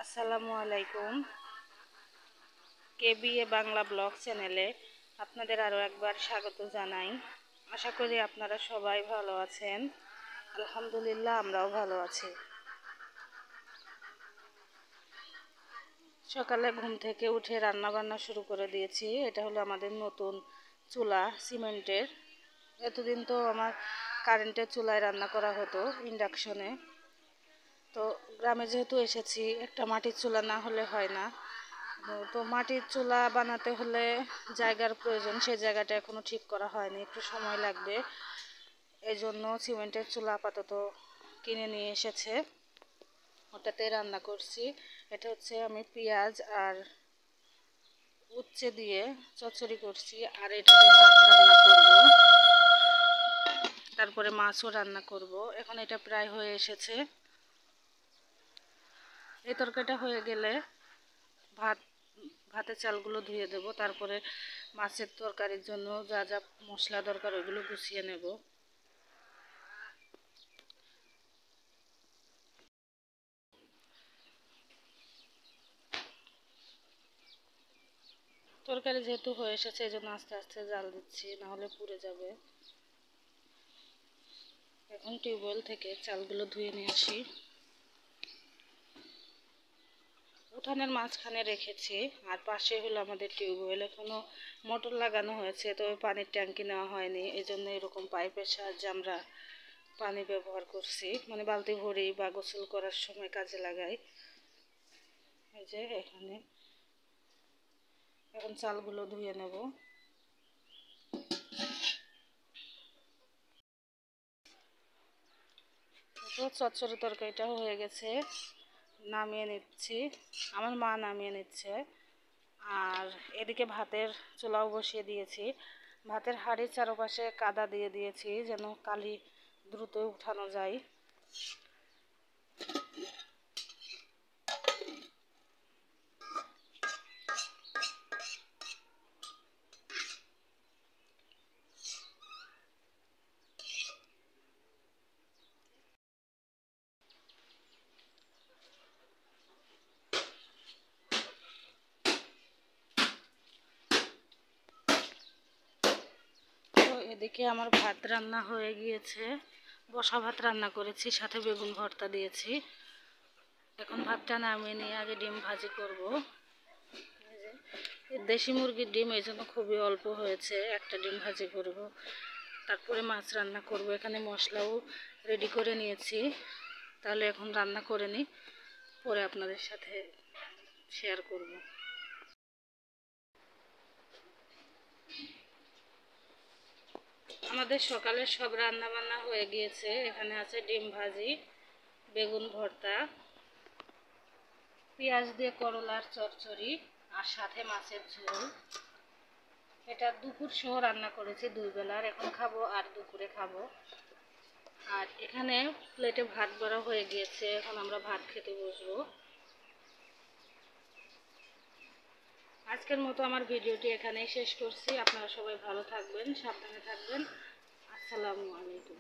আসসালামু আলাইকুম। KVA Bangla blog চ্যানেলে আপনাদের আরও একবার স্বাগত জানাই। আশা করি আপনারা সবাই ভালো আছেন। আলহামদুলিল্লাহ, আমরাও ভালো আছি। সকালে ঘুম থেকে উঠে রান্না বান্না শুরু করে দিয়েছি। এটা হলো আমাদের নতুন চুলা, সিমেন্টের। এতদিন তো আমার কারেন্টের চুলায় রান্না করা হতো, ইন্ডাকশনে। তো গ্রামে যেহেতু এসেছি, একটা মাটির চুলা না হলে হয় না। তো মাটির চুলা বানাতে হলে জায়গার প্রয়োজন, সেই জায়গাটা এখনও ঠিক করা হয়নি, একটু সময় লাগবে। এই জন্য সিমেন্টের চুলা আপাতত কিনে নিয়ে এসেছে, ওটাতে রান্না করছি। এটা হচ্ছে আমি পেঁয়াজ আর উচ্ছে দিয়ে চচ্চড়ি করছি, আর এটাতে ভাত রান্না করব, তারপরে মাছও রান্না করব। এখন এটা প্রায় হয়ে এসেছে। এই তরকারিটা হয়ে গেলে ভাতের চালগুলো ধুয়ে দেব, তারপরে মাছের তরকারির জন্য যা যা মশলা দরকার ওইগুলো গুছিয়ে নেব। তরকারি যেহেতু হয়ে এসেছে, এই জন্য আস্তে আস্তে জাল দিচ্ছি, নাহলে পুড়ে যাবে। এখন টিউবওয়েল থেকে চালগুলো ধুয়ে নিয়ে আসি। উঠানের মাঝখানে রেখেছি, আর পাশে হলো আমাদের টিউবওয়েল। এখনো মোটর লাগানো হয়েছে, তবে পানির ট্যাঙ্কি নেওয়া হয়নি, এই জন্য এরকম পাইপের সাহায্যে আমরা পানি ব্যবহার করছি, মানে বালতি ভরি বা গোসল করার সময় কাজে লাগাই। এই যে এখানে এখন চালগুলো ধুয়ে নেব। তো চচ্চড়ি তরকারিটাও হয়ে গেছে, নামিয়ে নিচ্ছি। আমার মা নামিয়ে নিচ্ছে। আর এদিকে ভাতের চুলাও বসিয়ে দিয়েছি। ভাতের হাঁড়ির চারপাশে কাদা দিয়ে দিয়েছি, যেন কালি দ্রুত উঠানো যায়। তো এদিকে আমার ভাত রান্না হয়ে গিয়েছে, বসা ভাত রান্না করেছি, সাথে বেগুন ভর্তা দিয়েছি। এখন ভাতটা নামিয়ে নিয়ে আগে ডিম ভাজি করব। দেশি মুরগির ডিম, এই জন্য খুবই অল্প হয়েছে, একটা ডিম ভাজি করব। তারপরে মাছ রান্না করব। এখানে মশলাও রেডি করে নিয়েছি, তাহলে এখন রান্না করে নিই, পরে আপনাদের সাথে শেয়ার করব। আমাদের সকালের সব রান্না বান্না হয়ে গিয়েছে। এখানে আছে ডিম ভাজি, বেগুন ভর্তা, পেঁয়াজ দিয়ে করলার চচ্চড়ি, আর সাথে মাছের ঝোল। এটা দুপুর সহ রান্না করেছি, 2 বেলার। এখন খাবো আর দুপুরে খাবো। আর এখানে প্লেটে ভাত ভরা হয়ে গিয়েছে, এখন আমরা ভাত খেতে বসবো। আজকের মতো আমার ভিডিওটি এখানেই শেষ করছি। আপনারা সবাই ভালো থাকবেন, সাবধানে থাকবেন। আসসালামু আলাইকুম।